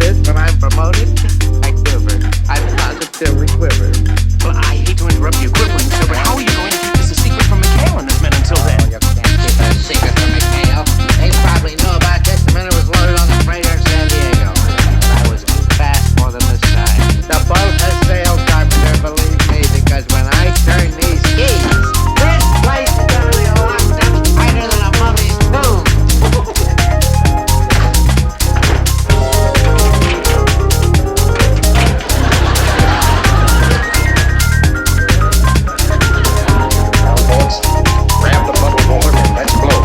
this when I'm promoted? I quiver. I positively quiver. Well, I hate to interrupt your quivering, sir, but how are you going to keep this a secret from McHale and his men until then? Oh, you can't keep a secret from McHale. They probably knew about this the minute it was loaded on the freighter in San Diego. But I was fast for them this time. The boat has sailed, Carpenter, believe me, because when I turn these keys, this place is going to be locked up tighter than a mummy's tomb. Grab the bubble board and let's blow.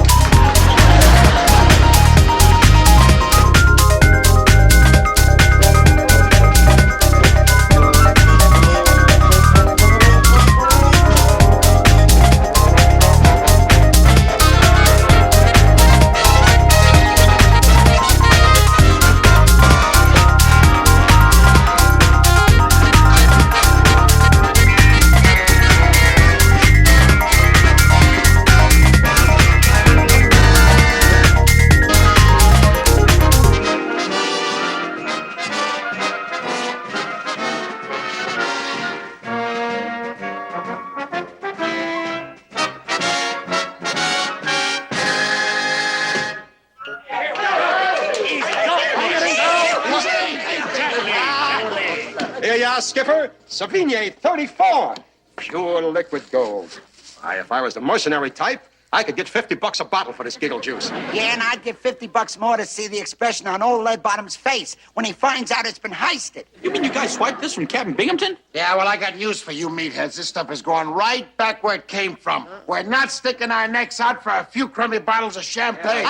Here you are, Skipper. Savigny 34. Pure liquid gold. Why, if I was the mercenary type, I could get $50 a bottle for this giggle juice. Yeah, and I'd give $50 more to see the expression on old Leadbottom's face when he finds out it's been heisted. You mean you guys swiped this from Captain Binghamton? Yeah, well, I got news for you meatheads. This stuff is going right back where it came from. We're not sticking our necks out for a few crummy bottles of champagne.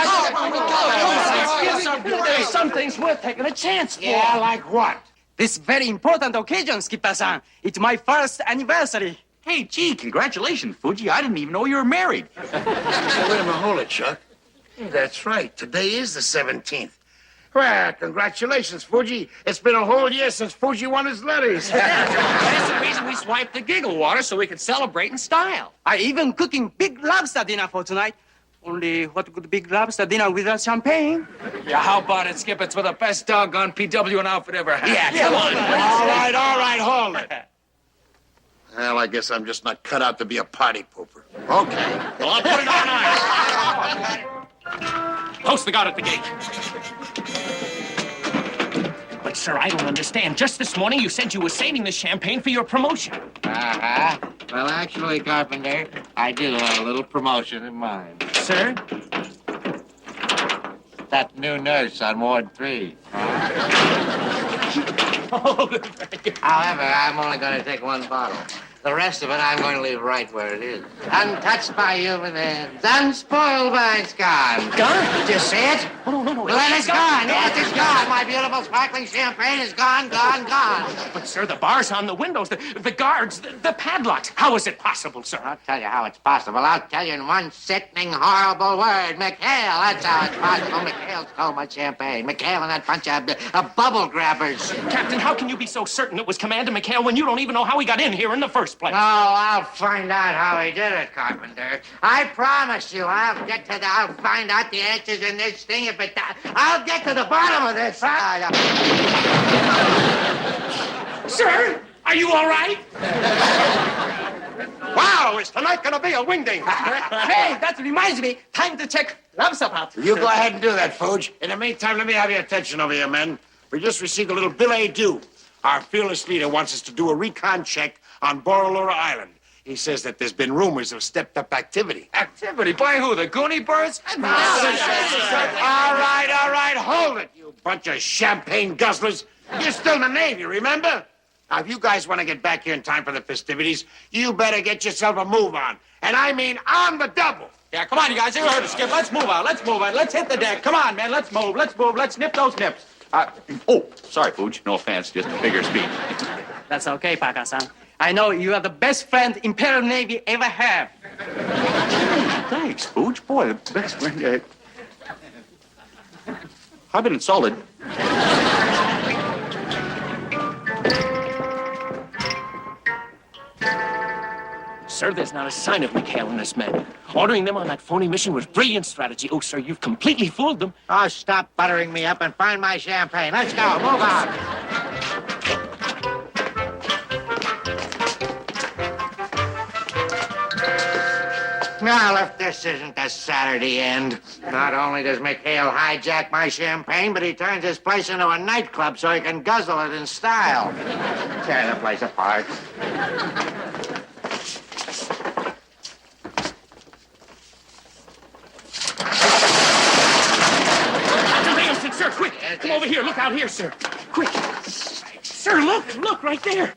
There's some things worth taking a chance for. Yeah, like what? This very important occasion, Skipper-san. It's my first anniversary. Hey, gee, congratulations, Fuji. I didn't even know you were married. Wait a minute, hold it, Chuck. Hey, that's right. Today is the 17th. Well, congratulations, Fuji. It's been a whole year since Fuji won his letters. That's the reason we swiped the giggle water, so we could celebrate in style. I even cooking big lobster dinner for tonight. Only what good big lobster dinner without champagne? Yeah, how about it, Skip? It's for the best doggone PW an outfit ever had. Yeah, come on. All right, hold it. Well, I guess I'm just not cut out to be a party pooper. Okay. Well, I'll put it on ice. Post the guard at the gate. But, sir, I don't understand. Just this morning, you said you were saving the champagne for your promotion. Uh-huh. Well, actually, Carpenter, I do have a little promotion in mind. Sir? That new nurse on Ward 3. However, I'm only going to take one bottle. The rest of it, I'm going to leave right where it is. Untouched by human hands, unspoiled by its gone. Gone? Did you see it? Oh, no. Well, it's gone. Yes, it's gone. My beautiful sparkling champagne is gone. But, sir, the bars on the windows, the guards, the padlocks. How is it possible, sir? I'll tell you how it's possible. I'll tell you in one sickening, horrible word. McHale, that's how it's possible. McHale stole my champagne. McHale and that bunch of bubble grabbers. Captain, how can you be so certain it was Commander McHale when you don't even know how he got in here in the first place? Oh, I'll find out how he did it, Carpenter. I promise you, I'll find out the answers in this thing. I'll get to the bottom of this. Sir, are you all right? Wow, is tonight going to be a wingding? Hey, that reminds me. Time to check lobster pot. You go ahead and do that, Fuge. In the meantime, let me have your attention over here, men. We just received a little billet doux. Our fearless leader wants us to do a recon check on Borrolora Island. He says that there's been rumors of stepped-up activity. Activity? By who? The Goonie Birds? All right, hold it, you bunch of champagne guzzlers. You're still in the Navy, remember? Now, if you guys want to get back here in time for the festivities, you better get yourself a move on. And I mean on the double. Yeah, come on, you guys. You heard it, Skip. Let's move on. Let's hit the deck. Come on, man. Let's move. Let's nip those nips. Sorry, Fuji. No offense, just a figure of speech. That's okay, Parker-san. I know you are the best friend Imperial Navy ever have. Thanks, Fuji. Boy, the best friend. I've been insulted. Sir, there's not a sign of McHale and his men. Ordering them on that phony mission was brilliant strategy. Oh, sir, you've completely fooled them. Oh, stop buttering me up and find my champagne. Let's go. Move on. Now, if this isn't the Saturday end, not only does McHale hijack my champagne, but he turns his place into a nightclub so he can guzzle it in style. Tear the place apart. Dr. Binghamton, sir, quick. Come over here. Look out here, sir. Quick. Sir, look, right there.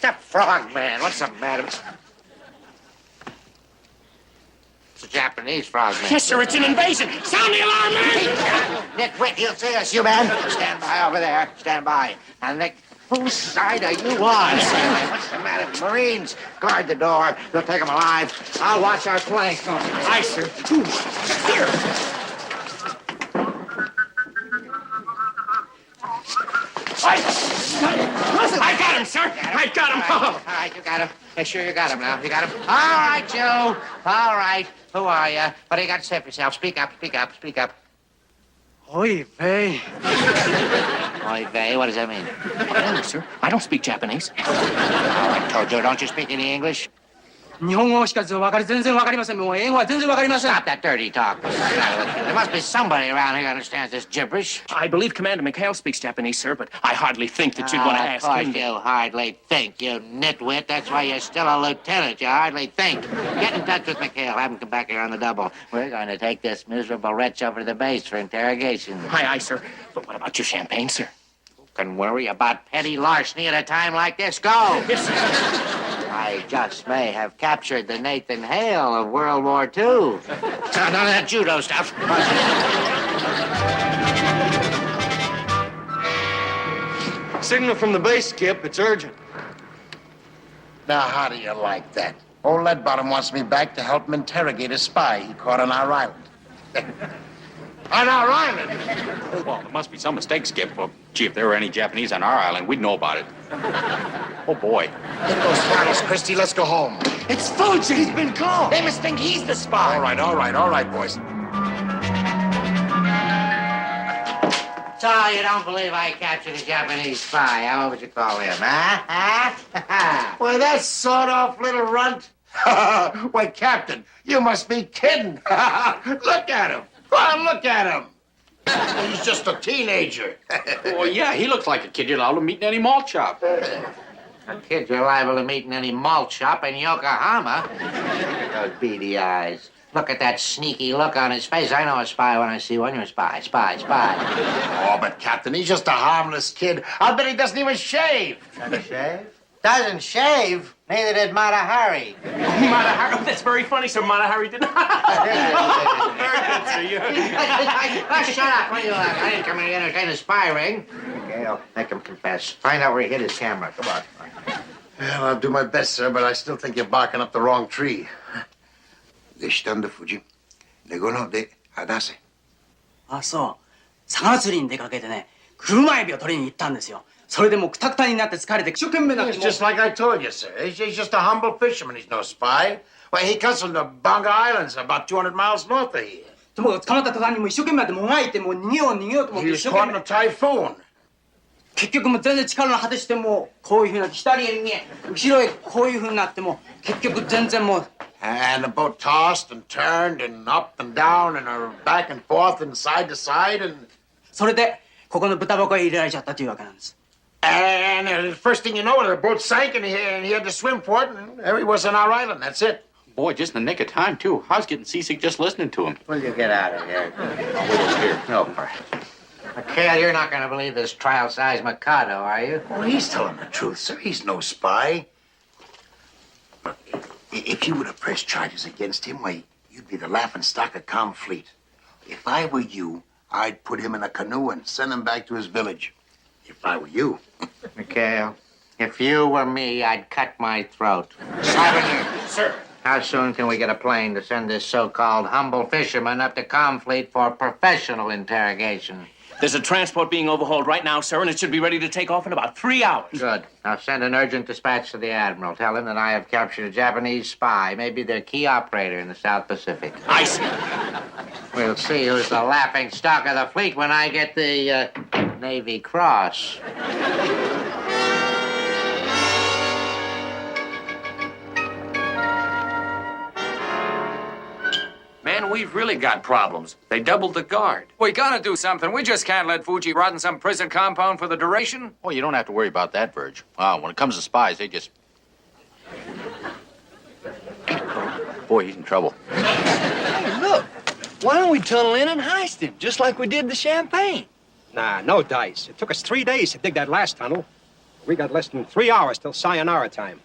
The frog man. What's the matter? It's a Japanese frog man. Yes, sir, it's an invasion. Sound the alarm, man! Nitwit, he'll see us, you man. Stand by over there. Stand by. And Nick, whose side are you on? What's the matter? Marines, guard the door. They'll take him alive. I'll watch our flank. Aye, sir. Here. I got him, sir. I got him. All right, you got him. Yeah, sure, you got him now. You got him. All right, Joe. All right. Who are you? What do you got to say for yourself? Speak up, speak up, speak up. Oy vey. Oy vey, what does that mean? No, sir. I don't speak Japanese. Oh, I told you, don't you speak any English? 日本語しか全然わかりません。もう英語は全然わかりません。 Stop that dirty talk. There must be somebody around here who understands this gibberish. I believe Commander McHale speaks Japanese, sir, but I hardly think that you'd want to ask Of course him. you hardly think, you nitwit. That's why you're still a lieutenant. You hardly think. Get in touch with McHale. Have him come back here on the double. We're going to take this miserable wretch over to the base for interrogation. Aye, sir. But what about your champagne, sir? Who can worry about petty larceny at a time like this? Go! Yes, sir. I just may have captured the Nathan Hale of World War II. None of that judo stuff. Signal from the base, Skip. It's urgent. Now, how do you like that? Old Leadbottom wants me back to help him interrogate a spy he caught on our island. On our island? Well, there must be some mistake, Skip. Well, gee, if there were any Japanese on our island, we'd know about it. Oh, boy. Get those files, Christy. Let's go home. It's Fuji. He's been caught. They must think he's the spy. All right, boys. So you don't believe I captured a Japanese spy? How would you call him, huh? Why, that sawed-off little runt. Why, Captain, you must be kidding. Look at him. Go on, look at him. He's just a teenager. Well, yeah, he looks like a kid you're allowed to meet in any malt shop. A kid you're liable to meet in any malt shop in Yokohama. Those beady eyes. Look at that sneaky look on his face. I know a spy when I see one. You're a spy. Oh, but, Captain, he's just a harmless kid. I'll bet he doesn't even shave. Doesn't shave? Doesn't shave? Neither did Mata Hari. Mata Hari, that's very funny, sir. Mata Hari did not. Very good, sir. Shut up. What do you like? I didn't come here to entertain a spy ring. Okay, I'll make him confess. Find out where he hid his camera. Come on. Well, I'll do my best, sir, but I still think you're barking up the wrong tree. でしたんだ、Fuji。レゴので話せ。あ、そう。魚釣りに出かけてね、車エビを取りに行ったんですよ。それでもうクタクタになって疲れて一生懸命だって。It's just like I told you, sir. He's just a humble fisherman. He's no spy. Why, he comes from the Bonga Islands, about 200 miles north of here. でも捕まった途端にもう一生懸命やってもがいてもう逃げようと思って He 一 was 生 caught in 懸 a 命。 typhoon. 結局もう全然力の果てしてもうこういうふうな左へ右へ後ろへこういうふうになっても結局全然もう。And the boat tossed and turned and up and down and back and forth and side to side and... それでここの豚箱へ入れられちゃったというわけなんです。And the first thing you know, the boat sank and he had to swim for it, and there he was on our island. That's it. Boy, just in the nick of time, too. I was getting seasick just listening to him. Will you get out of here? I'll wait over here. No, McHale, you're not going to believe this trial-size Mikado, are you? Well, he's telling the truth, sir. He's no spy. Look, if you were to press charges against him, why, you'd be the laughingstock of Fleet. If I were you, I'd put him in a canoe and send him back to his village. If I were you. McHale, if you were me, I'd cut my throat. Slavender. Sir. How soon can we get a plane to send this so-called humble fisherman up to Confleet for professional interrogation? There's a transport being overhauled right now, sir, and it should be ready to take off in about 3 hours. Good. Now send an urgent dispatch to the Admiral. Tell him that I have captured a Japanese spy, maybe their key operator in the South Pacific. I see. We'll see who's the laughing stock of the fleet when I get the Navy Cross. Man, we've really got problems. They doubled the guard. We gotta do something. We just can't let Fuji rot in some prison compound for the duration. Oh, you don't have to worry about that, Verge. When it comes to spies, they just... Boy, he's in trouble. Hey, look. Why don't we tunnel in and heist him, just like we did the champagne? Nah, no dice. It took us 3 days to dig that last tunnel. We got less than 3 hours till sayonara time.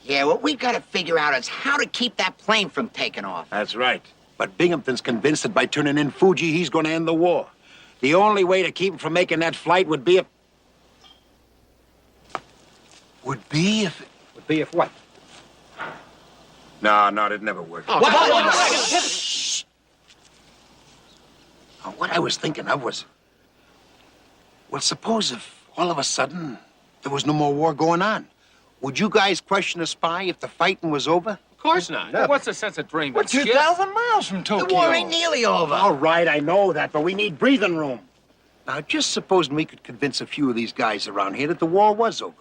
Yeah, what we gotta figure out is how to keep that plane from taking off. That's right. But Binghamton's convinced that by turning in Fuji, he's going to end the war. The only way to keep him from making that flight would be if... Would be if what? No, it'd never work. Shh! What I was thinking of was... Well, suppose if all of a sudden there was no more war going on. Would you guys question a spy if the fighting was over? Of course not. No. What's the sense of dreaming? We're 2,000 miles from Tokyo. The war ain't nearly over. All right, I know that, but we need breathing room. Now, just supposing we could convince a few of these guys around here that the war was over.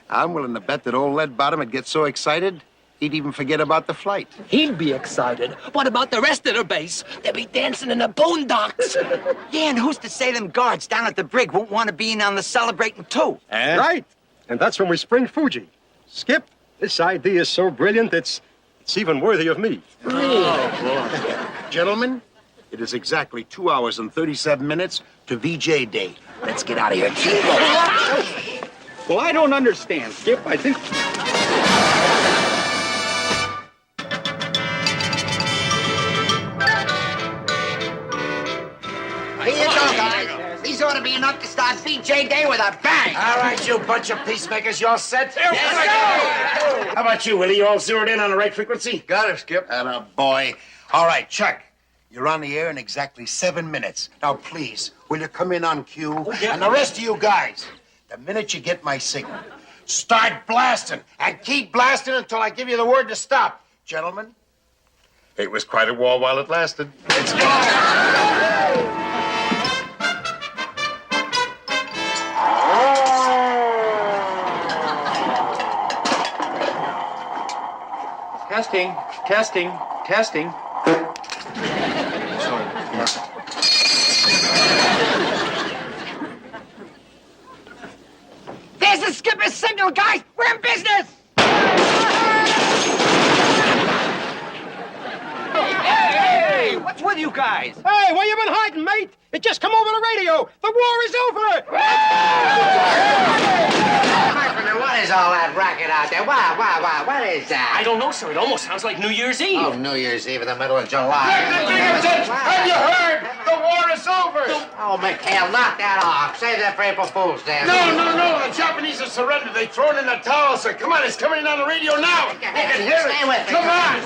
I'm willing to bet that old Lead Bottom would get so excited, he'd even forget about the flight. He'd be excited. What about the rest of the base? They'd be dancing in the boondocks. Yeah, and who's to say them guards down at the brig won't want to be in on the celebrating too? Right. And that's when we spring Fuji. Skip, this idea is so brilliant, it's even worthy of me. Gentlemen, it is exactly 2 hours and 37 minutes to VJ Day. Let's get out of here. Well, I don't understand, Skip. I think... Here you go, guys. These ought to be enough to start VJ Day with a bang. All right, you bunch of peacemakers, you all set? Yes, How about you, Willie? You all zeroed in on the right frequency? Got it, Skip. Atta boy. All right, Chuck. You're on the air in exactly 7 minutes. Now, please, will you come in on cue? And the rest of you guys, the minute you get my signal, start blasting and keep blasting until I give you the word to stop. Gentlemen, it was quite a war while it lasted. Let's go. Testing. There's the skipper's signal, guys. We're in business. Hey, what's with you guys? Hey, where you been hiding, mate? It just come over the radio. The war is over. What is all that racket out there? What is that? I don't know, sir. It almost sounds like New Year's Eve. Oh, New Year's Eve in the middle of July. Have you heard? The war is over. Oh, McHale, knock that off. Save that for April Fool's Day. No. The Japanese have surrendered. They've thrown in the towel, sir. Come on, it's coming in on the radio now. You can hear it. Stay with me. Come on.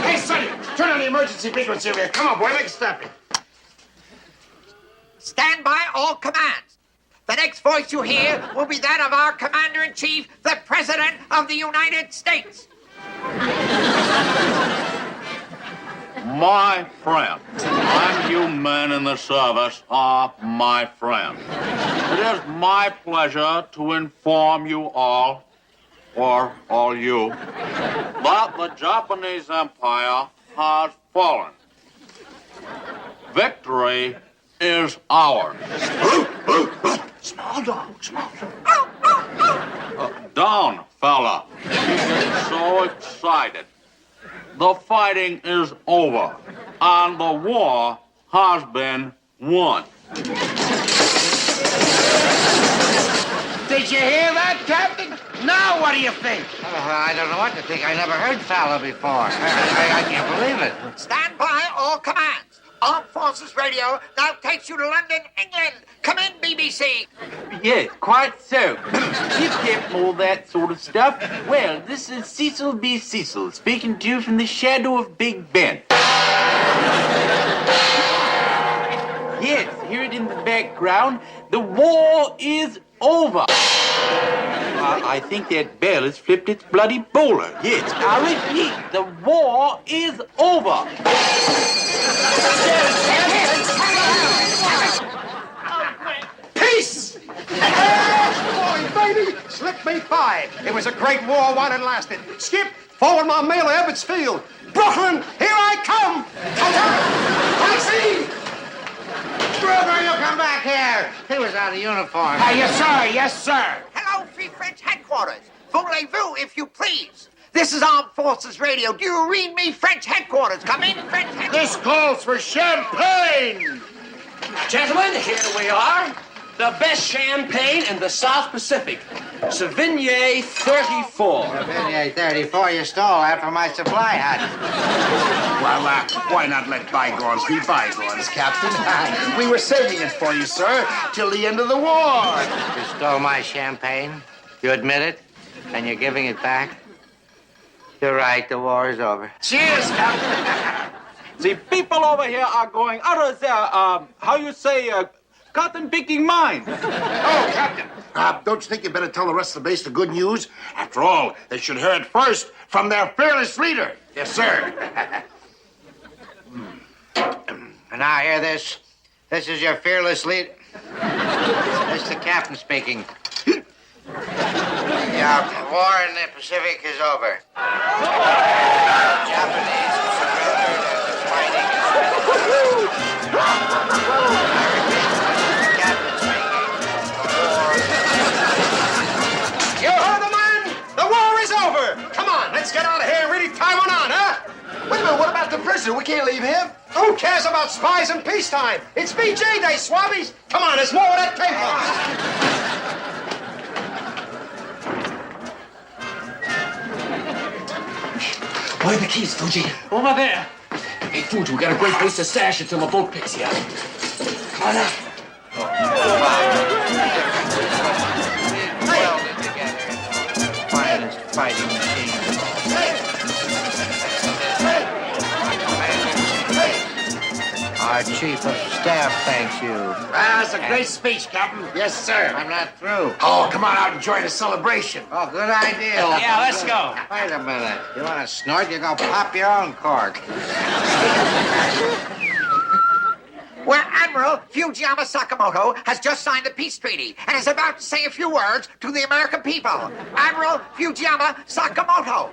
Hey, Sonny, turn on the emergency frequency over here. Come on, boy, make it stop. Stand by all commands. The next voice you hear will be that of our Commander-in-Chief, the President of the United States. My friend, and you men in the service are my friend. It is my pleasure to inform you all, or all you, that the Japanese Empire has fallen. Victory is ours. Small dog. Down, fella. You get so excited. The fighting is over, and the war has been won. Did you hear that, Captain? Now what do you think? I don't know what to think. I never heard Fowler before. I can't believe it. Stand by all commands. Armed Forces Radio now takes you to London, England. Come in, BBC. Yes, quite so. Tip, all that sort of stuff. Well, this is Cecil B. Cecil speaking to you from the shadow of Big Ben. Yes, hear it in the background. The war is over. I think that bell has flipped its bloody bowler. Yes, I repeat, the war is over. Peace! Boy, baby, slip me 5. It was a great war, won and lasted. Skip, forward my mail to Ebbets Field. Brooklyn, here I come! Taxi! Brother, you come back here. He was out of uniform. Yes, sir. Yes, sir. Hello, Free French headquarters. Voulez-vous, if you please. This is Armed Forces Radio. Do you read me, French headquarters? Come in, French headquarters. This calls for champagne. Gentlemen, here we are. The best champagne in the South Pacific. Sauvignon 34. Sauvignon 34, you stole that from my supply hut. Well, why not let bygones be bygones, Captain? We were saving it for you, sir, till the end of the war. You stole my champagne. You admit it? And you're giving it back? You're right, the war is over. Cheers, Captain. The people over here are going out of their, how you say, cotton-picking mind. Oh, Captain. Don't you think you better tell the rest of the base the good news? After all, they should hear it first from their fearless leader. Yes, sir. And now hear this. This is your fearless leader. This is the captain speaking. The war in the Pacific is over. Japanese have surrendered and the fighting is over. Captain speaking. You heard the man? The war is over. Come on, let's get out of here and really tie one on, huh? Wait a minute, what about the prisoner? We can't leave him. Who cares about spies in peacetime? It's VJ Day, swabbies. Come on, there's more where that came from. Where are the keys, Fuji? Over there. Hey, Fuji, we got a great place to stash it till the boat picks you up. Come on up. Welded together. Finest fighting machine. Our chief of staff thanks you. That's a great speech, Captain. Yes, sir. I'm not through. Oh, come on out and join the celebration. Oh, good idea. Yeah, let's go. Wait a minute. You want to snort? You're going to pop your own cork. Where Admiral Fujiyama Sakamoto has just signed the peace treaty and is about to say a few words to the American people. Admiral Fujiyama Sakamoto.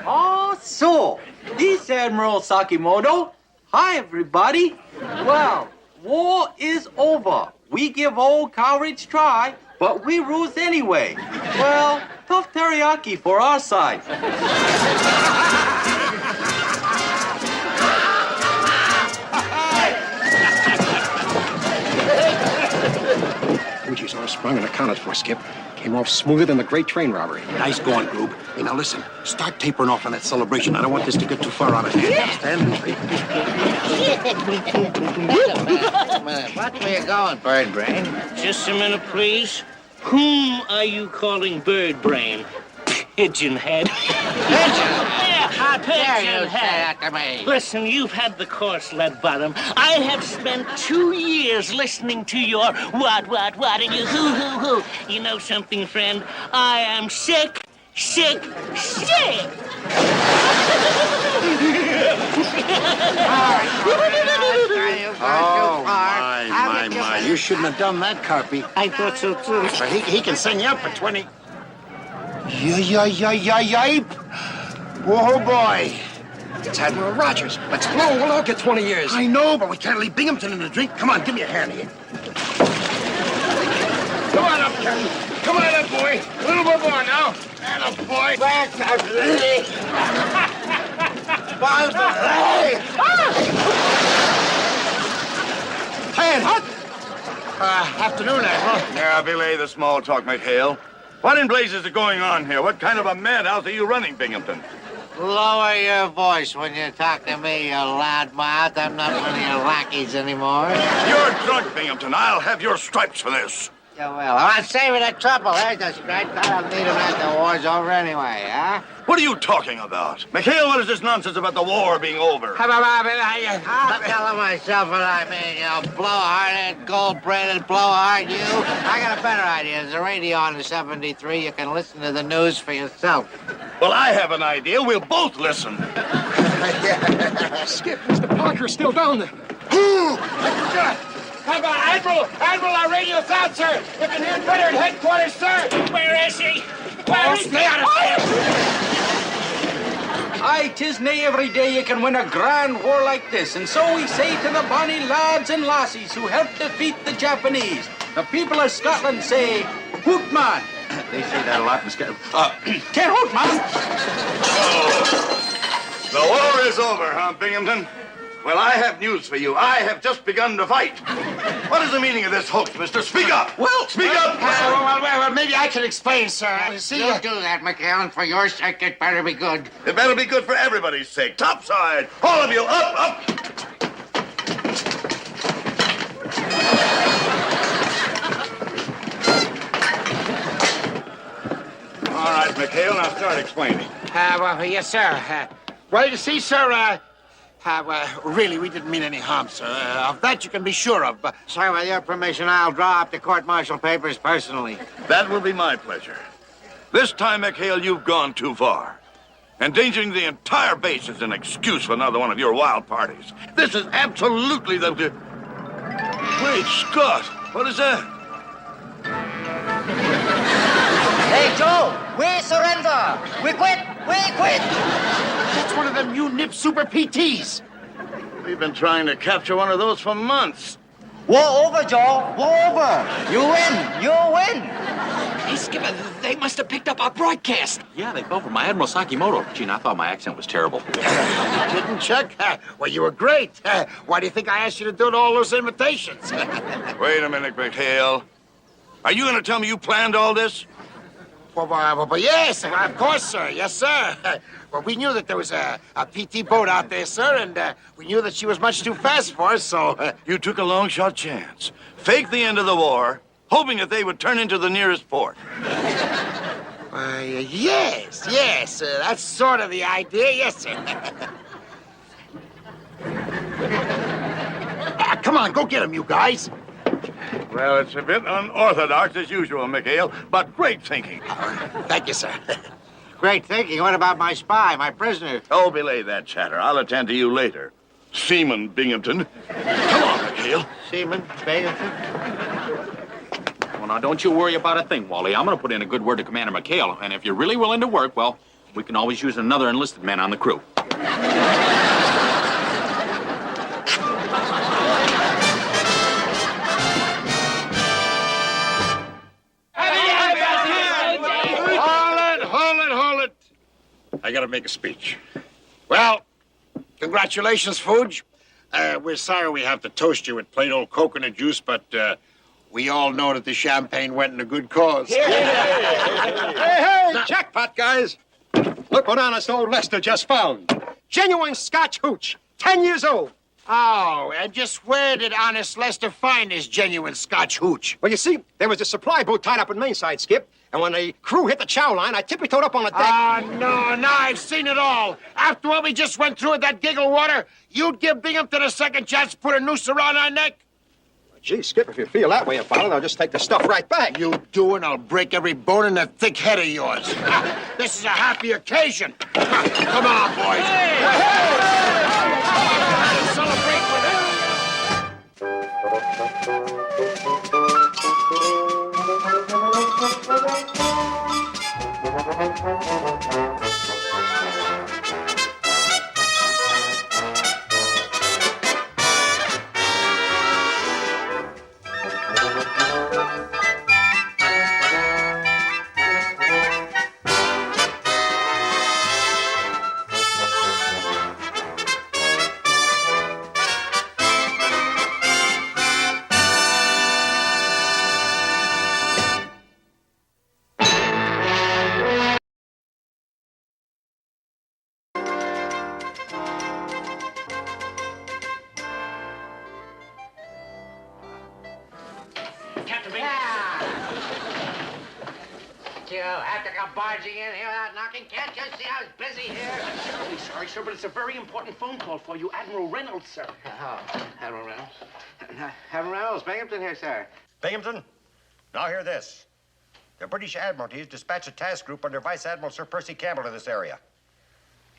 Oh, so, this Admiral Sakimoto. Hi, everybody. Well, war is over. We give old courage try, but we ruse anyway. Well, tough teriyaki for our side. Fuji's all sprung and accounted for, Skip. Came off smoother than the great train robbery. Nice going, Goob. Hey, now listen. Start tapering off on that celebration. I don't want this to get too far out of hand. Understand? Wait a minute. Watch where you're going, bird brain. Just a minute, please. Whom are you calling bird brain? Pigeon head. Yeah, pigeon head. Listen, you've had the course, lead bottom. I have spent 2 years listening to your what, and you who. You know something, friend? I am sick. Oh, my. You shouldn't have done that, Carpy. I thought so, too. But he can sing you up for 20. Yipe. Whoa, boy. It's Admiral Rogers. Let's blow. We'll all get 20 years. I know, but we can't leave Binghamton in the drink. Come on, give me a hand here. Come on up, Captain. Come on up, boy. A little bit more now. And a boy. Back. Hand, hot. Afternoon, Admiral. Yeah, belay the small talk, McHale. What in blazes is going on here? What kind of a madhouse are you running, Binghamton? Lower your voice when you talk to me, you loudmouth. I'm not one of your lackeys anymore. You're drunk, Binghamton. I'll have your stripes for this. Yeah, well, I'm saving the trouble. There's the straight. I don't need him after the war's over anyway, huh? What are you talking about? McHale, what is this nonsense about the war being over? I'm telling myself what I mean, you blow-hearted, gold-braided blowhard, you. I got a better idea. There's a radio on the 73. You can listen to the news for yourself. Well, I have an idea. We'll both listen. Skip, Mr. Parker's still down there. Come on, Admiral, our radio's out, sir. You can hear better at headquarters, sir. Where is he? Where is he? Stay out of sight. Aye, 'tis nae every day you can win a grand war like this, and so we say to the bonny lads and lassies who helped defeat the Japanese. The people of Scotland say, hoot man. They say that a lot in Scotland. Can't hoot man. The war is over, huh, Binghamton? Well, I have news for you. I have just begun to fight. What is the meaning of this hoax, mister? Speak up! Well, speak up! Well, maybe I can explain, sir. See, You do that, McHale, and for your sake, it better be good. It better be good for everybody's sake. Topside! All of you, up, up! All right, McHale, now start explaining. Well, yes, sir. Well, you see, sir, really, we didn't mean any harm, sir. Of that you can be sure of. Sir, with your permission, I'll draw up the court-martial papers personally. That will be my pleasure. This time, McHale, you've gone too far. Endangering the entire base is an excuse for another one of your wild parties. This is absolutely the... Great Scott! What is that? Hey, Joe, we surrender. We quit. We quit. That's one of them new nip super PTs. We've been trying to capture one of those for months. War over, Joe. War over. You win. You win. Hey, Skipper, they must have picked up our broadcast. Yeah, they fell for my Admiral Sakimoto. Gee, and I thought my accent was terrible. Didn't check? Well, you were great. Why do you think I asked you to do all those invitations? Wait a minute, McHale. Are you going to tell me you planned all this? Well, yes, of course, sir. Yes, sir. Well, we knew that there was a PT boat out there, sir, and we knew that she was much too fast for us, so... You took a long-shot chance. Faked the end of the war, hoping that they would turn into the nearest port. Yes. That's sort of the idea, yes, sir. Come on, go get him, you guys. Well, it's a bit unorthodox as usual, McHale, but great thinking. Thank you, sir. Great thinking. What about my spy, my prisoner? Oh, belay that chatter. I'll attend to you later. Seaman Binghamton. Come on, McHale. Seaman Binghamton? Well, now, don't you worry about a thing, Wally. I'm going to put in a good word to Commander McHale, and if you're really willing to work, well, we can always use another enlisted man on the crew. Hold it. I gotta make a speech. Well, congratulations, Fuji. We're sorry we have to toast you with plain old coconut juice, but we all know that the champagne went in a good cause. Hey, jackpot, guys. Look what honest old Lester just found. Genuine Scotch hooch, 10 years old. Oh, and just where did honest Lester find this genuine Scotch hooch? Well, you see, there was a supply boat tied up in Mainside, Skip, and when the crew hit the chow line, I tippy-toed up on the deck. No, I've seen it all. After what we just went through with that giggle water, you'd give Binghamton a second chance to put a noose around our neck? Gee, Skip, if you feel that way about it, I'll just take the stuff right back. You do, and I'll break every bone in that thick head of yours. This is a happy occasion. Come on, boys. Celebrate with it. Captain Binghamton. You have to come barging in here without knocking. Can't you see I was busy here? Really sorry, sir, but it's a very important phone call for you. Admiral Reynolds, sir. Oh, Admiral Reynolds. Admiral Reynolds, Binghamton here, sir. Binghamton, now hear this. The British Admiralty has dispatched a task group under Vice Admiral Sir Percy Campbell to this area.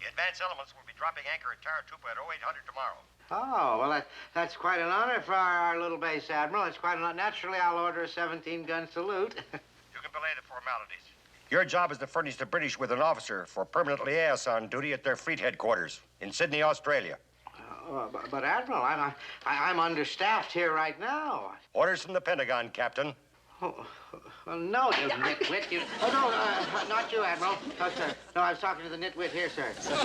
The advance elements will be dropping anchor at Taratupa at 0800 tomorrow. Oh, well, that's quite an honor for our little base, Admiral. It's quite an honor. Naturally, I'll order a 17-gun salute. You can belay the formalities. Your job is to furnish the British with an officer for permanent liaison duty at their fleet headquarters in Sydney, Australia. But Admiral, I'm understaffed here right now. Orders from the Pentagon, Captain. Oh, well, no, you nitwit. Oh, no, not you, Admiral. No, sir. No, I was talking to the nitwit here, sir. No,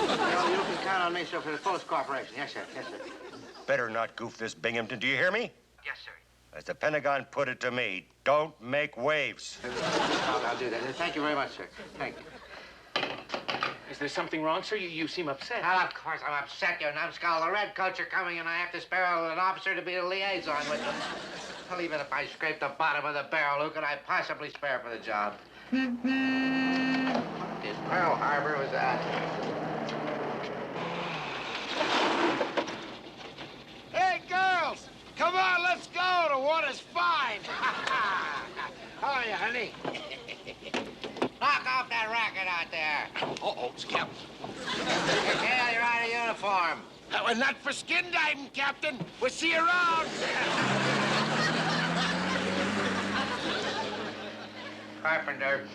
you can count on me, sir, for the fullest cooperation. Yes, sir. Yes, sir. Better not goof this, Binghamton. Do you hear me? Yes, sir. As the Pentagon put it to me, don't make waves. I'll do that. Thank you very much, sir. Thank you. Is there something wrong, sir? You seem upset. Well, of course I'm upset, you numbskull. The redcoats are coming, and I have to spare an officer to be a liaison with them. Well, even if I scrape the bottom of the barrel, who could I possibly spare for the job? This Pearl Harbor was that. Hey, girls! Come on, let's go. The water's fine. How are you, honey? Knock off that racket out there. Uh-oh, it's Captain. McHale, you're out of uniform. We're not for skin diving, Captain. We'll see you around. Carpenter,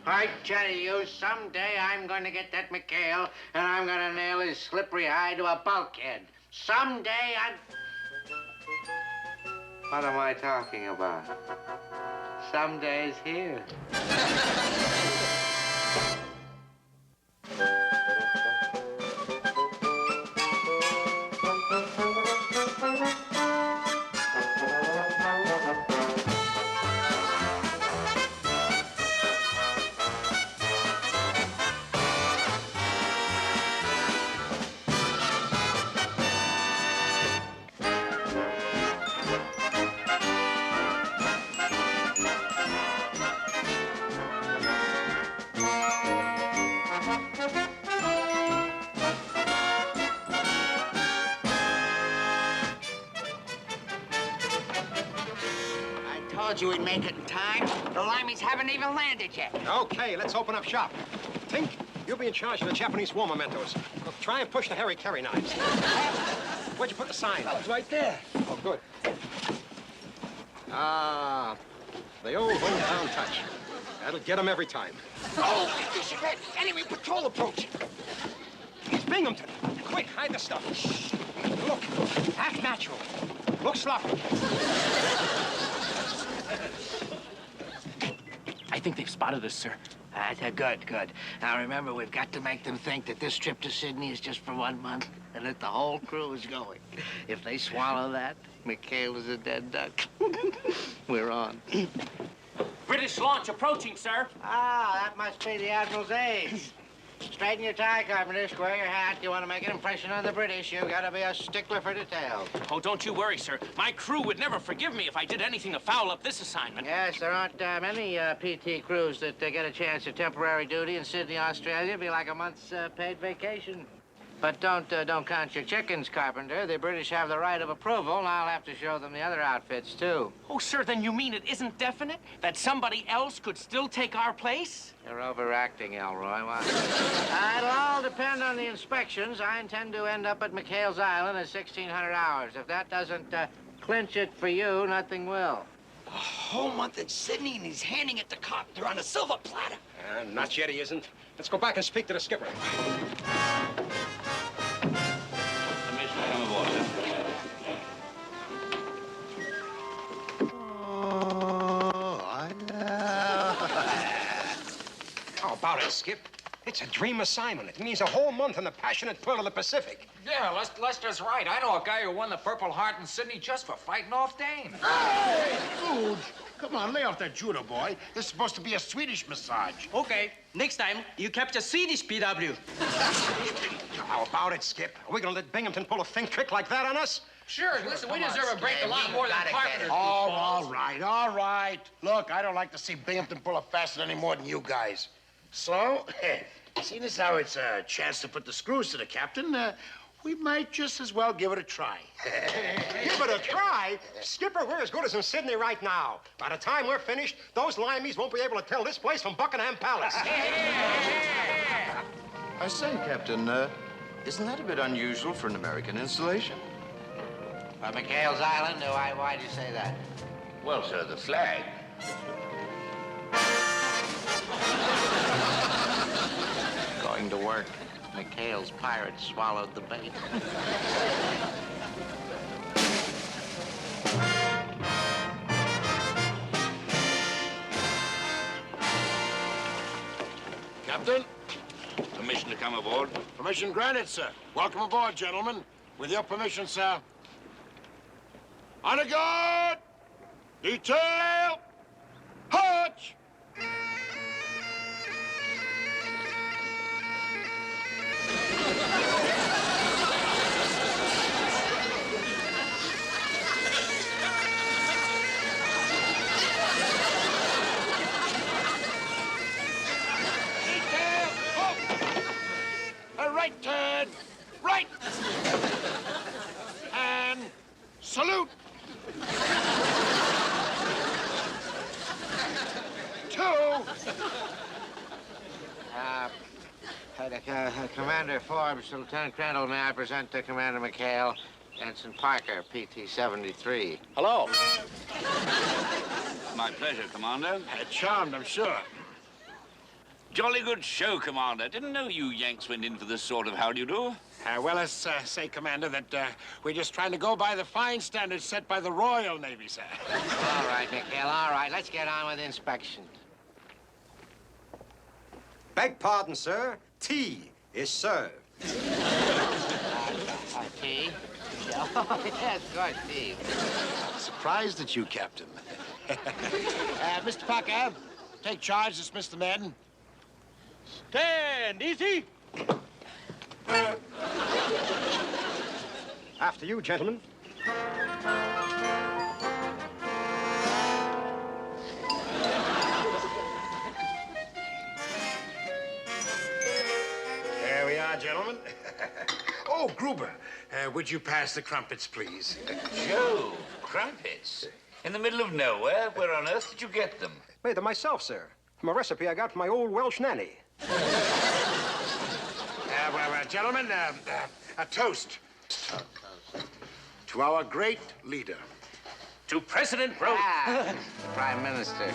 I tell you, someday I'm going to get that McHale, and I'm going to nail his slippery hide to a bulkhead. Someday I'm... What am I talking about? Someday's here. Told you we'd make it in time. The limeys haven't even landed yet. Okay, let's open up shop. Tink, you'll be in charge of the Japanese war mementos. Well, try and push the harry-carry knives. Where'd you put the sign? It's right there. Oh, good. Ah, the old hometown touch. That'll get them every time. Oh, this is it. Enemy patrol approaching. It's Binghamton. Quick, hide the stuff. Look, That's natural. look sloppy. I think they've spotted us, sir. Good. Now, remember, we've got to make them think that this trip to Sydney is just for 1 month and that the whole crew is going. If they swallow that, McHale is a dead duck. We're on. British launch approaching, sir. Ah, that must be the Admiral's aide. Straighten your tie, Carpenter. Square your hat. You want to make an impression on the British, you've got to be a stickler for details. Oh, don't you worry, sir. My crew would never forgive me if I did anything to foul up this assignment. Yes, there aren't many PT crews that get a chance of temporary duty in Sydney, Australia. It'd be like a month's paid vacation. But don't count your chickens, Carpenter. The British have the right of approval, and I'll have to show them the other outfits, too. Oh, sir, then you mean it isn't definite? That somebody else could still take our place? You're overacting, Elroy. It'll all depend on the inspections. I intend to end up at McHale's Island at 1600 hours. If that doesn't clinch it for you, nothing will. A whole month in Sydney, and he's handing it to Carpenter on a silver platter. Not yet, he isn't. Let's go back and speak to the skipper. Oh, How about it, Skip? It's a dream assignment. It means a whole month in the passionate pearl of the Pacific. Yeah, Lester's right. I know a guy who won the Purple Heart in Sydney just for fighting off dames. Hey, Fuji! Come on, lay off that judo, boy. This is supposed to be a Swedish massage. Okay, next time you capture Swedish PW. How about it, Skip? Are we gonna let Binghamton pull a think trick like that on us? Sure, listen, we deserve a break a lot more than Carpenter. Oh, all right. Look, I don't like to see Binghamton pull a faster any more than you guys. So, seeing as how it's a chance to put the screws to the captain, we might just as well give it a try. Give it a try? Skipper, we're as good as in Sydney right now. By the time we're finished, those limeys won't be able to tell this place from Buckingham Palace. I say, Captain, isn't that a bit unusual for an American installation? McHale's Island? Why do you say that? Well, sir, the flag. Going to work. McHale's pirates swallowed the bait. Captain? Permission to come aboard? Permission granted, sir. Welcome aboard, gentlemen. With your permission, sir. Honor guard! Detail! Hutch! Detail! Up! A right turn! Right! And salute! Commander Forbes, Lieutenant Crandall, may I present to Commander McHale, Ensign Parker, PT-73. Hello. My pleasure, Commander. Charmed, I'm sure. Jolly good show, Commander. Didn't know you Yanks went in for this sort of how-do-you-do. Well, let's say, Commander, that we're just trying to go by the fine standards set by the Royal Navy, sir. All right, McHale, all right. Let's get on with inspection. Beg pardon, sir. Tea is served. Tea? Oh, yes, good, tea. Surprised at you, Captain. Mr. Parker, take charge, dismiss the men. Stand easy. After you, gentlemen. There we are, gentlemen. Oh, Gruber, would you pass the crumpets, please? Joe, crumpets? In the middle of nowhere? Where on earth did you get them? Made them myself, sir. From a recipe I got from my old Welsh nanny. Well, gentlemen, a toast. To our great leader. To President Roosevelt. Prime Minister.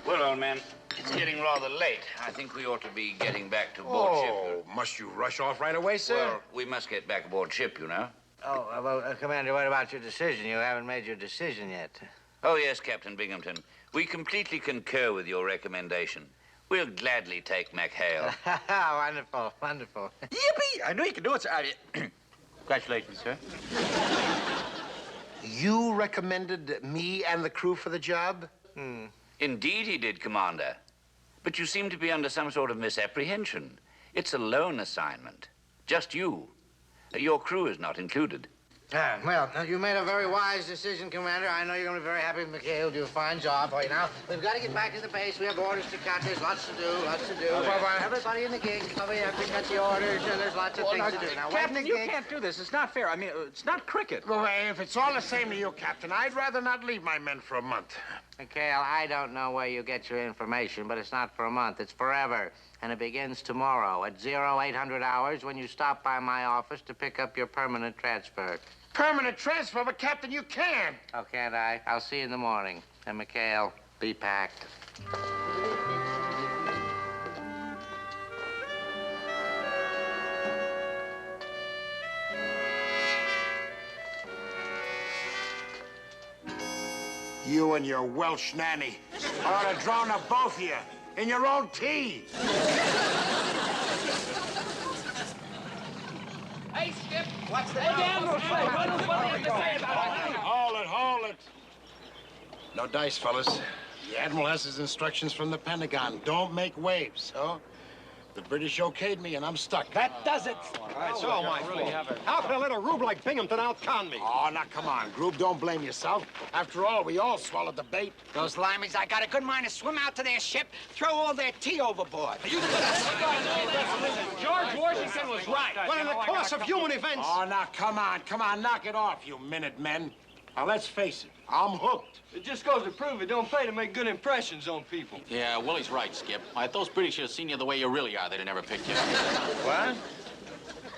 Well, old man, it's getting rather late. I think we ought to be getting back to board ship. Oh, must you rush off right away, sir? Well, we must get back aboard ship, you know. Oh, well, Commander, what about your decision? You haven't made your decision yet. Oh, yes, Captain Binghamton. We completely concur with your recommendation. We'll gladly take McHale. Wonderful, wonderful. Yippee! I know you can do it, sir. Congratulations, sir. You recommended me and the crew for the job? Indeed he did, Commander. But you seem to be under some sort of misapprehension. It's a lone assignment. Just you. Your crew is not included. Well, you made a very wise decision, Commander. I know you're going to be very happy with McHale. Do a fine job for you. Now, we've got to get back to the base. We have orders to cut. There's lots to do, lots to do. Everybody in the gig, we have to cut the orders, and there's lots of things to do. Now, Captain, you can't do this. It's not fair. I mean, it's not cricket. Well, if it's all the same to you, Captain, I'd rather not leave my men for a month. McHale, I don't know where you get your information, but it's not for a month. It's forever. And it begins tomorrow at 0800 hours when you stop by my office to pick up your permanent transfer. Permanent transfer? But, Captain, you can't. Oh, can't I? I'll see you in the morning. And, McHale, be packed. You and your Welsh nanny. I ought to drown the both of you in your own tea. Hey, Skip, what's the Admiral, what do you have to say about it? Hold it. No dice, fellas. The Admiral has his instructions from the Pentagon. Don't make waves, huh? The British okayed me, and I'm stuck. That does it. It's all my fault. How can I let a rube like Binghamton outcon me? Oh, now, come on, Grube. Don't blame yourself. After all, we all swallowed the bait. Those limeys, I got a good mind to swim out to their ship, throw all their tea overboard. George Washington was right. But in the course of human events... Oh, now, come on, knock it off, you Minutemen. Now, let's face it, I'm hooked. It just goes to prove it don't pay to make good impressions on people. Yeah, Willie's right, Skip. If those British had seen you the way you really are, they'd have never picked you up. What?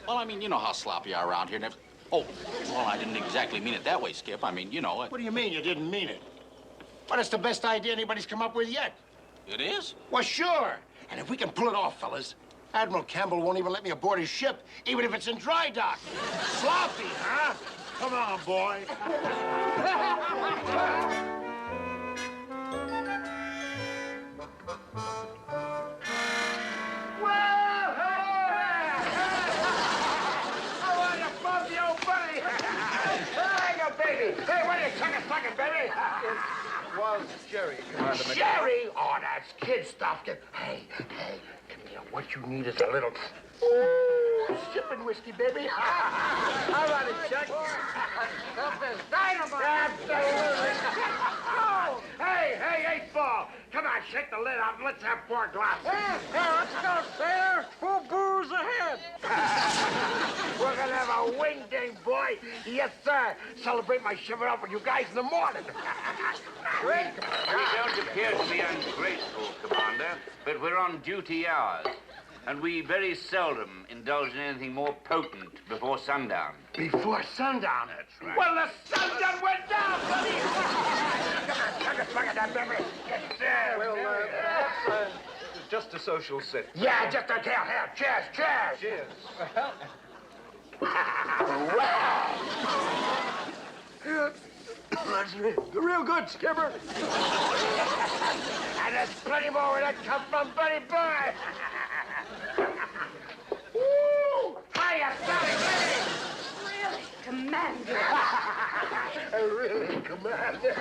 Well, I mean, you know how sloppy you are around here. Oh, well, I didn't exactly mean it that way, Skip. I mean, you know it. What do you mean you didn't mean it? Well, it's the best idea anybody's come up with yet. It is? Well, sure. And if we can pull it off, fellas, Admiral Campbell won't even let me aboard his ship, even if it's in dry dock. Sloppy, huh? Come on, boy. Baby. Hey, what are you sucking, baby? It was Jerry, Commander McHale. Jerry? Oh, that's kid stuff. Hey, come here. What you need is a little... Ooh, sipping whiskey, baby. All right, Chuck. Stuff is dynamite. Absolutely. Oh, hey, 8-ball. Come on, shake the lid off and let's have 4 glasses. Hey, let's go, sailor. Full booze ahead. We're gonna have a wing-ding, boy. Yes, sir. Celebrate my shivering up with you guys in the morning. We don't appear to be ungrateful, Commander, but we're on duty hours, and we very seldom indulge in anything more potent before sundown. Before sundown? That's right. Well, the sun done went down, buddy. Come on, take a swing at that, baby. Yes, sir. Well, that's just a social sit. Yeah, just a tail. Here, cheers. Cheers. That's real good, Skipper. And there's plenty more where that come from, buddy boy. Woo! Hiya, Sally, Really, Commander. Really, Commander.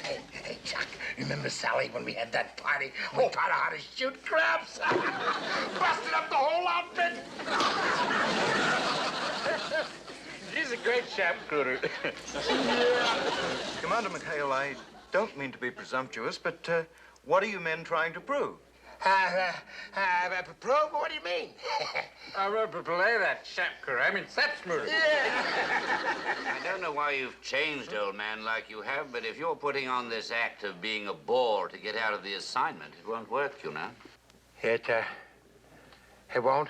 Hey, Chuck, remember Sally when we had that party? We taught her how to shoot crabs. Busted up the whole outfit. She's a great chap, Cooter. Commander McHale, I don't mean to be presumptuous, but what are you men trying to prove? Prove? What do you mean? Play that chap, Cooter. I mean, Sapsmurder. Yeah. I don't know why you've changed, old man, like you have, but if you're putting on this act of being a bore to get out of the assignment, it won't work, you know. It won't?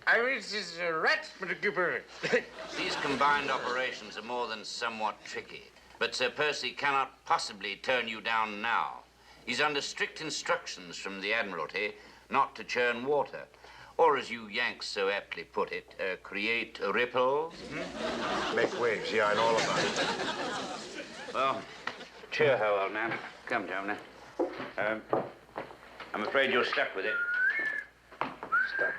I mean, it's a rat, Mr. Cooper. These combined operations are more than somewhat tricky, but Sir Percy cannot possibly turn you down now. He's under strict instructions from the Admiralty not to churn water, or as you Yanks so aptly put it, create ripples. Make waves, yeah, I know all about it. Well, cheer ho, old man. Come, Dominic. I'm afraid you're stuck with it. Stuck.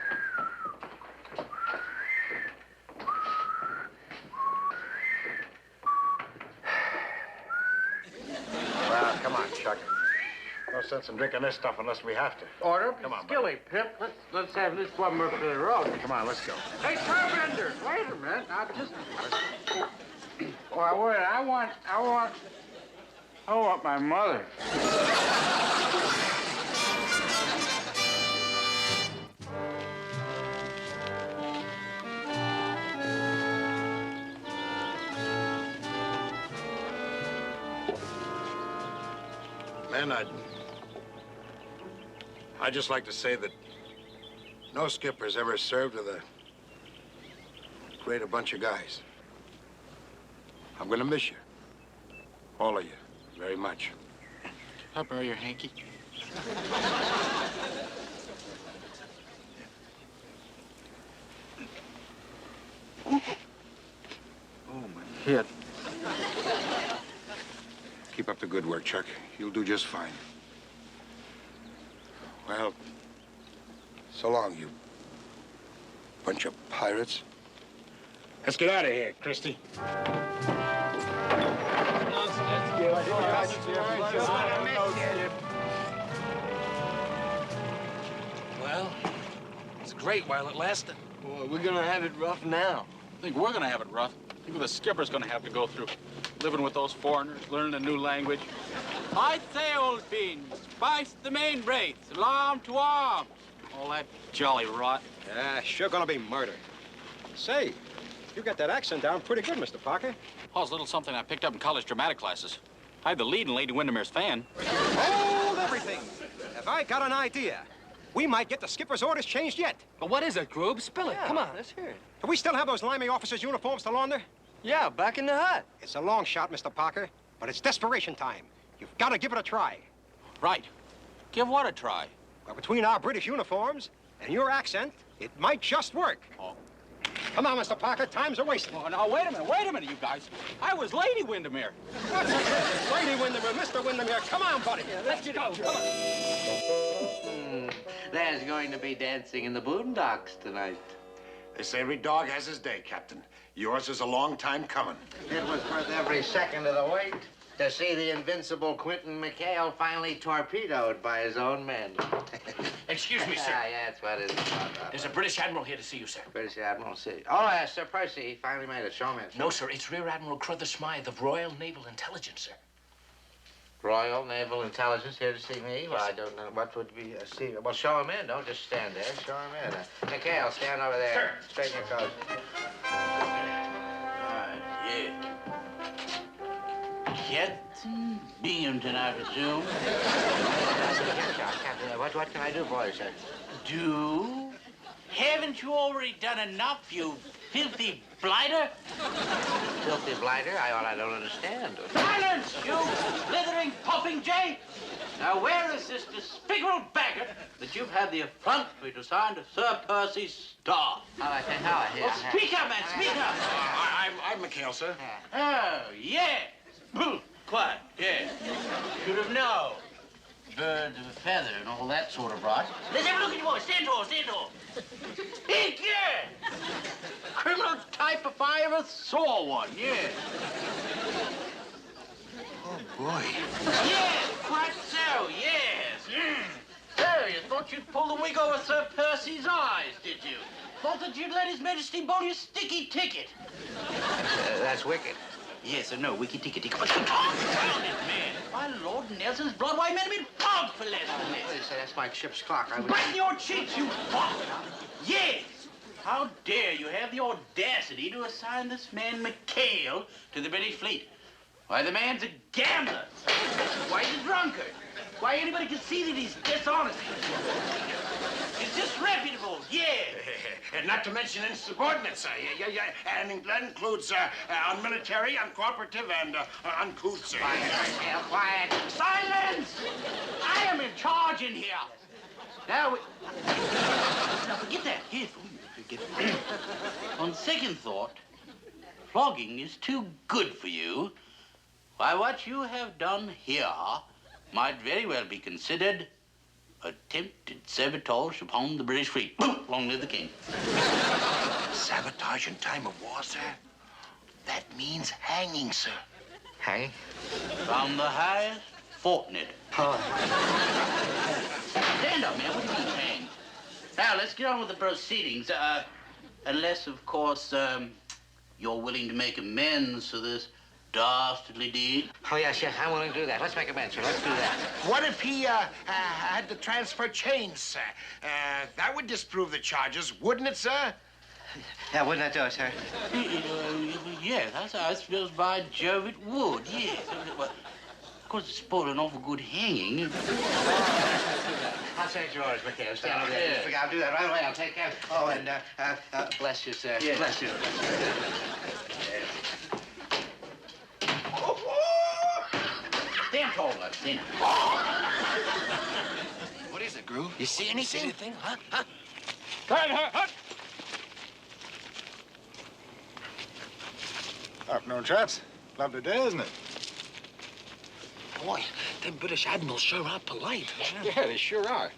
Well, come on, Chuck. No sense in drinking this stuff unless we have to. Order. Come on, Skilly, Pip. Let's have this one more for the road. Come on, let's go. Hey, Carpenter, wait a minute. Now, just... Well, wait, I want my mother. Man, I'd just like to say that no skipper's ever served with a greater bunch of guys. I'm gonna miss you. All of you. Very much. I'll borrow your hanky. Oh, my head. good work, Chuck. You'll do just fine. Well, so long, you bunch of pirates. Let's get out of here, Christie. Well, it's great while it lasted. Well, we're gonna have it rough now. I think we're gonna have it rough. Think what the skipper's gonna have to go through. Living with those foreigners, learning a new language. I say, old fiend, spice the main brace, alarm to arms. All that jolly rot. Yeah, sure gonna be murder. Say, you got that accent down pretty good, Mr. Parker. Oh, it's a little something I picked up in college dramatic classes. I had the lead in Lady Windermere's fan. Hold everything. Have I got an idea? We might get the skipper's orders changed yet. But what is it, Groob? Spill it. Come on, let's hear it. Do we still have those limey officers' uniforms to launder? Yeah, back in the hut. It's a long shot, Mr. Parker, but it's desperation time. You've got to give it a try. Right. Give what a try? Well, between our British uniforms and your accent, it might just work. Oh. Come on, Mr. Parker, time's a wasting. Oh, now, wait a minute, you guys. I was Lady Windermere. What's it? Lady Windermere, Mr. Windermere, come on, buddy. Yeah, let's get out. Come on. There's going to be dancing in the boondocks tonight. They say every dog has his day, Captain. Yours is a long time coming. It was worth every second of the wait to see the invincible Quentin McHale finally torpedoed by his own men. Excuse me, sir. Yeah, that's what it is. There's a British admiral here to see you, sir. British Admiral, see. Oh, Sir Percy, he finally made it. Show him in. No, sir, it's Rear Admiral Crother Smythe of Royal Naval Intelligence, sir. Royal Naval Intelligence here to see me? Well, I don't know what would be see. Well, show him in. Don't just stand there. Show him in. McHale, stand over there. Sir. Straighten your coat. Yeah. Captain Binghamton, I presume. Captain, what can I do for you, sir? Do? Haven't you already done enough, you filthy blighter? Filthy blighter? I don't understand. Silence, you slithering, puffing jay! Now, where is this despicable baggot that you've had the effrontery to sign to Sir Percy's staff? Here. Speak up, man, speak up! I'm McHale, sir. Oh, yeah. Quiet, yeah. Should have known. Birds of a feather and all that sort of rot. Let's have a look at you boys. Stand tall, stand tall. Hey, yeah! Criminal type if I ever saw one, yeah. Oh, boy. Yes, quite so, yes. So, you thought you'd pull the wig over Sir Percy's eyes, did you? Thought that you'd let His Majesty bone your sticky ticket? That's wicked. Yes or no, wiki ticket ticket. But confound it, man. My Lord Nelson's blood, why men have been flogged for less than this. That's my ship's clock. Bring your cheeks, you fuck! Yes! How dare you have the audacity to assign this man McHale to the British fleet? Why, the man's a gambler. Why, he's a drunkard. Why, anybody can see that he's dishonest. He's disreputable, yeah. And not to mention insubordinate, sir. Yeah. And that includes unmilitary, uncooperative, and uncouth, sir. Quiet. Silence! I am in charge in here. Now, now forget that. Here, forget that. On second thought, flogging is too good for you. Why, what you have done here might very well be considered attempted sabotage upon the British fleet. Long live the king. Sabotage in time of war, sir? That means hanging, sir. Hanging? From the highest fortnight. Oh. Stand up, man. What do you mean hang? Now, let's get on with the proceedings. Unless, of course, you're willing to make amends for this dastardly deed. Oh, yes, I'm willing to do that. Let's make amends, sir. Let's do that. What if he had to transfer chains, sir? That would disprove the charges, wouldn't it, sir? Yeah, wouldn't that do it, sir? Yes, I suppose by Jove it would, yes. Well, of course, it's spoiled an awful good hanging. I'll say George, McHale. Stand over there. Yeah. I'll do that right away. I'll take care. Oh, and bless you, sir. Yeah. Bless you. Stand tall, lad. Stand. What is it, Groove? You see anything? Huh? Afternoon, chaps. Lovely day, isn't it? Boy, them British admirals sure are polite. Yeah, they sure are.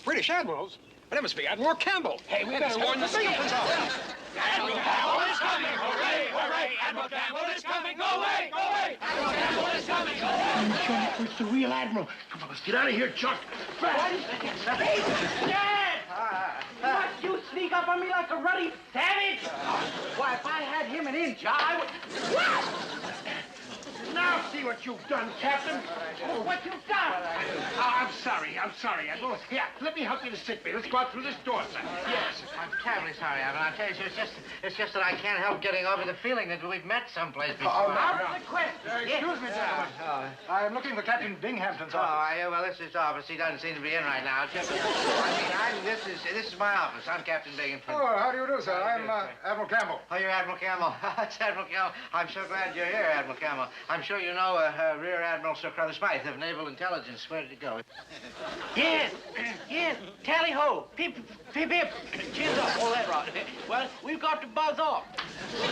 British admirals? Well, that must be Admiral Campbell. Hey, we better warn the Binghamtons off. Admiral Campbell is coming! Hooray, hooray! Admiral Campbell is coming! Go away, go away! Admiral Campbell is coming! Go away! Chuck, it's the real admiral. Come on, let's get out of here, Chuck. Dad! What, you sneak up on me like a ruddy savage? Why, if I had him an inch, I would... Now see what you've done, Captain. Oh, what you done? I'm sorry, Admiral. Here, let me help you to sick bay. Let's go out through this door, sir. Yes, I'm terribly sorry, Admiral. I tell you, it's just that I can't help getting over the feeling that we've met someplace before. Out of the question. Excuse me, gentlemen. I'm looking for Captain Binghamton's office. Well, this is his office. He doesn't seem to be in right now. This is my office. I'm Captain Binghamton. Oh, how do you do, sir? I'm Admiral Campbell. Oh, you're Admiral Campbell. It's Admiral Campbell. I'm so glad you're here, Admiral Campbell. I'm sure you know Rear Admiral Sir Crowther Smythe of Naval Intelligence. Where did he go? Yes, tally-ho, pip, pip, pip, chins up, all that right. Well, we've got to buzz off.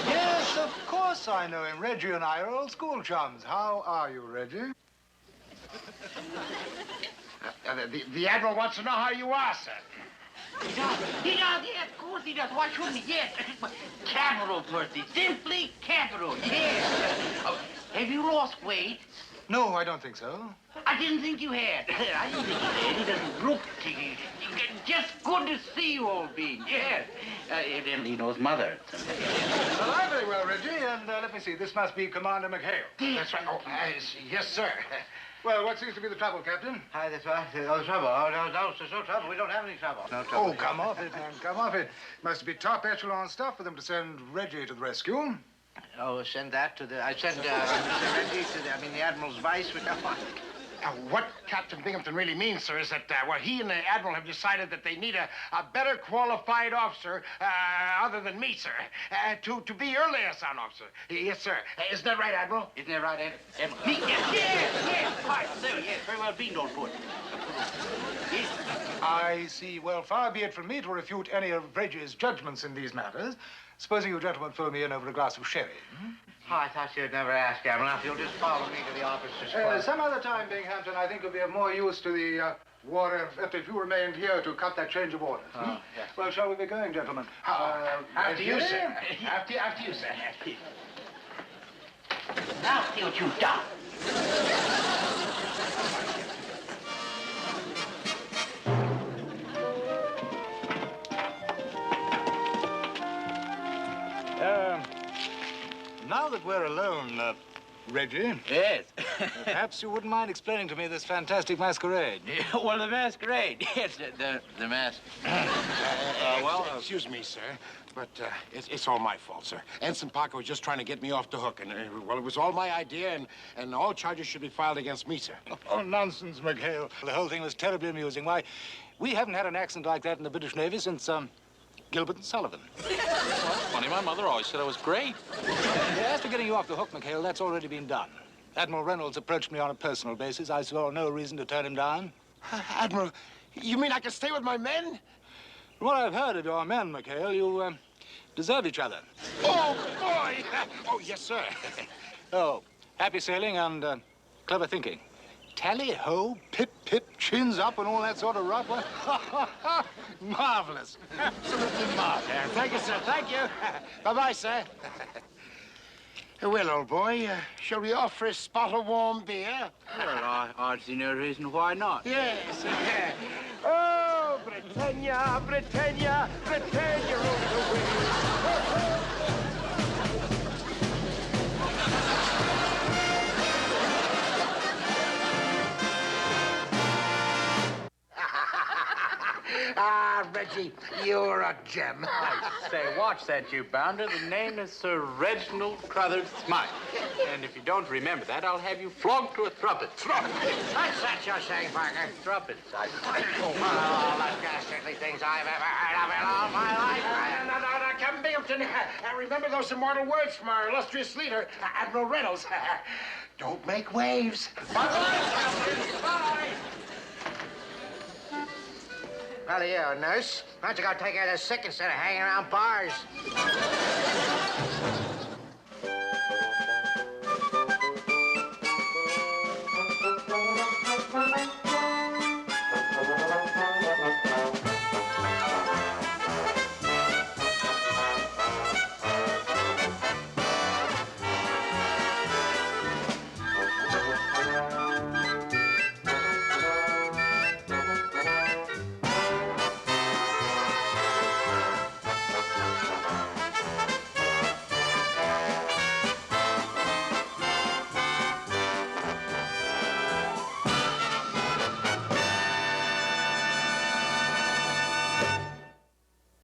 Yes, of course I know him. Reggie and I are old school chums. How are you, Reggie? The Admiral wants to know how you are, sir. He does, yes, of course he does. Why shouldn't he? Yes. Capital, Percy, simply capital, yes. Oh, have you lost weight? No, I don't think so. I didn't think you had. I didn't think you had. He doesn't look ticky. Just good to see you, old bean. Yes. Evidently knows mother. Well, I'm very well, Reggie, and let me see. This must be Commander McHale. That's right. Oh, yes, sir. Well, what seems to be the trouble, Captain? Hi, that's right. No trouble. Oh, no, there's no trouble. We don't have any trouble. No trouble. Oh, come off it, man. Come off it. Must be top echelon stuff for them to send Reggie to the rescue. Oh, send that to the... I send Reggie to the Admiral's vice. What Captain Binghamton really means, sir, is that, he and the Admiral have decided that they need a better qualified officer, other than me, sir, to be your liaison officer. Yes, sir. Isn't that right, Admiral? Isn't that right, Admiral? Me? Yes. Right, there, yes. Very well beamed, old foot. Yes. I see. Well, far be it from me to refute any of Reggie's judgments in these matters. Supposing you gentlemen fill me in over a glass of sherry. Oh, I thought you'd never ask, Admiral. If you'll just follow me to the officer's club. Some other time, Binghamton, I think you'll be of more use to the water if you remained here to cut that change of orders. Yes. Well, shall we be going, gentlemen? After you, sir. After you, sir. Now see what you've done. Now that we're alone, Reggie. Yes. Perhaps you wouldn't mind explaining to me this fantastic masquerade. Well, the masquerade. Yes, the mask. Excuse me, sir, but it's all my fault, sir. Ensign Parker was just trying to get me off the hook, and, it was all my idea, and all charges should be filed against me, sir. Oh, nonsense, McHale. The whole thing was terribly amusing. Why, we haven't had an accident like that in the British Navy since, Gilbert and Sullivan. Funny, my mother always said I was great. As for getting you off the hook, McHale, that's already been done. Admiral Reynolds approached me on a personal basis. I saw no reason to turn him down. Admiral, you mean I can stay with my men? From what I've heard of your men, McHale, you deserve each other. Oh, boy! Oh, yes, sir. Oh, happy sailing and clever thinking. Tally-ho, pip-pip, chins up, and all that sort of rot. Marvelous. Absolutely marvelous. Thank you, sir. Thank you. Bye-bye, sir. Well, old boy, shall we offer a spot of warm beer? Well, I see no reason why not. Yes. Oh, Britannia, Britannia, Britannia over the wings. Reggie, you're a gem. I say, watch that, you bounder. The name is Sir Reginald Crothers Smythe. And if you don't remember that, I'll have you flogged to a trumpet. What's that you're saying, Parker? Trumpets, I all the ghastly things I've ever heard of in all my life. No, Captain Binghamton, remember those immortal words from our illustrious leader, Admiral Reynolds. Don't make waves. Bye-bye, Captain. Bye. Well, you, nurse. Why don't you go take care of the sick instead of hanging around bars?